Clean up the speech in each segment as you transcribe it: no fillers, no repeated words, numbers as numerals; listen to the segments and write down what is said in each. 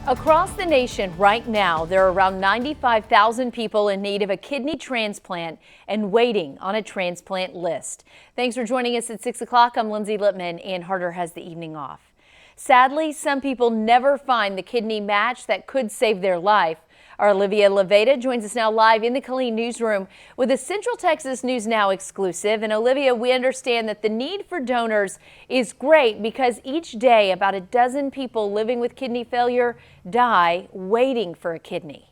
Across the nation right now, there are around 95,000 people in need of a kidney transplant and waiting on a transplant list. Thanks for joining us at 6 o'clock. I'm Lindsay Lippman. Ann Harder has the evening off. Sadly, some people never find the kidney match that could save their life. Our Olivia Leveda joins us now live in the Killeen newsroom with a Central Texas News Now exclusive. And Olivia, we understand that the need for donors is great because each day about a dozen people living with kidney failure die waiting for a kidney.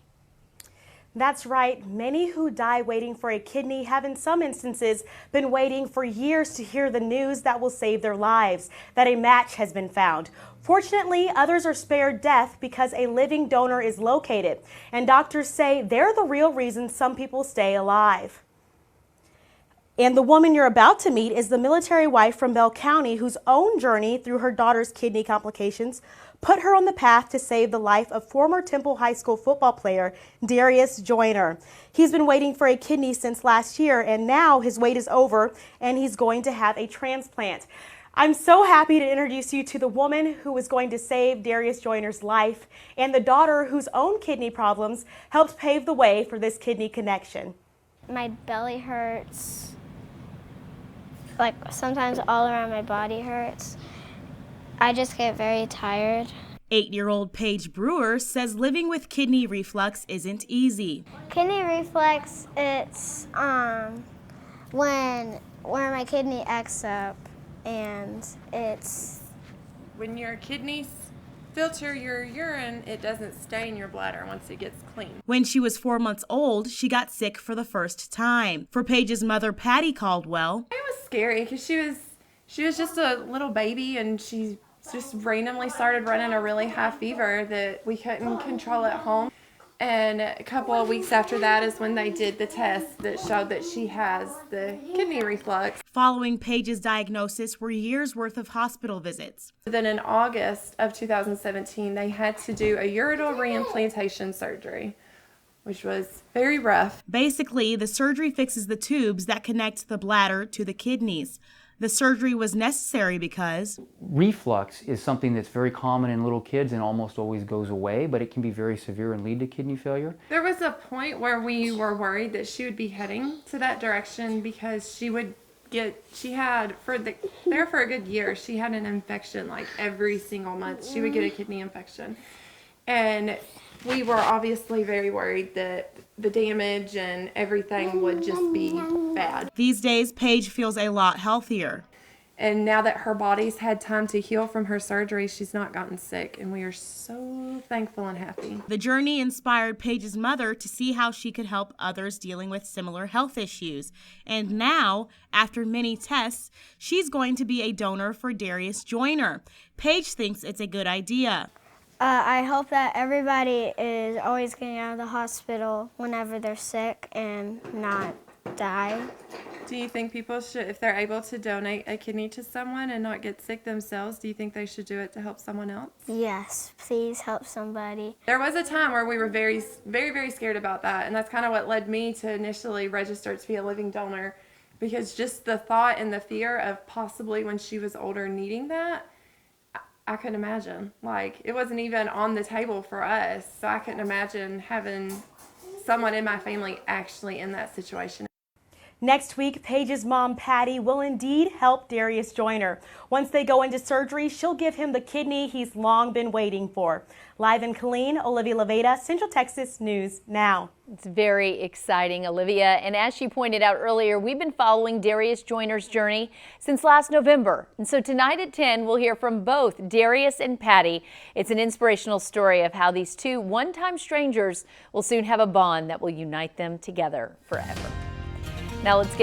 That's right. Many who die waiting for a kidney have in some instances been waiting for years to hear the news that will save their lives, that a match has been found. Fortunately, others are spared death because a living donor is located, and doctors say they're the real reason some people stay alive. And the woman you're about to meet is the military wife from Bell County whose own journey through her daughter's kidney complications put her on the path to save the life of former Temple High School football player Darius Joyner. He's been waiting for a kidney since last year, and now his wait is over and he's going to have a transplant. I'm so happy to introduce you to the woman who is going to save Darius Joyner's life and the daughter whose own kidney problems helped pave the way for this kidney connection. My belly hurts. Like sometimes all around my body hurts. I just get very tired. 8-year-old Paige Brewer says living with kidney reflux isn't easy. Kidney reflux, it's where my kidney acts up, and it's when your kidneys filter your urine, it doesn't stay in your bladder once it gets clean. When she was 4 months old, she got sick for the first time. For Paige's mother, Patty Caldwell, It was scary because she was just a little baby, and she just randomly started running a really high fever that we couldn't control at home. And a couple of weeks after that is when they did the test that showed that she has the kidney reflux. Following Paige's diagnosis were years' worth of hospital visits. Then in August of 2017, they had to do a ureteral reimplantation surgery, which was very rough. Basically, the surgery fixes the tubes that connect the bladder to the kidneys. The surgery was necessary because reflux is something that's very common in little kids and almost always goes away, but it can be very severe and lead to kidney failure. There was a point where we were worried that she would be heading to that direction because she had for a good year, she had an infection like every single month. She would get a kidney infection. And we were obviously very worried that the damage and everything would just be bad. These days, Paige feels a lot healthier. And now that her body's had time to heal from her surgery, she's not gotten sick, and we are so thankful and happy. The journey inspired Paige's mother to see how she could help others dealing with similar health issues. And now, after many tests, she's going to be a donor for Darius Joyner. Paige thinks it's a good idea. I hope that everybody is always getting out of the hospital whenever they're sick and not die. Do you think people should, if they're able to donate a kidney to someone and not get sick themselves, do you think they should do it to help someone else? Yes, please help somebody. There was a time where we were very, very, very scared about that, and that's kind of what led me to initially register to be a living donor, because just the thought and the fear of possibly when she was older needing that, I couldn't imagine. Like, it wasn't even on the table for us, so I couldn't imagine having someone in my family actually in that situation. Next week, Paige's mom, Patty, will indeed help Darius Joyner. Once they go into surgery, she'll give him the kidney he's long been waiting for. Live in Killeen, Olivia Leveda, Central Texas News Now. It's very exciting, Olivia. And as she pointed out earlier, we've been following Darius Joyner's journey since last November. And so tonight at 10, we'll hear from both Darius and Patty. It's an inspirational story of how these two one-time strangers will soon have a bond that will unite them together forever. Now let's get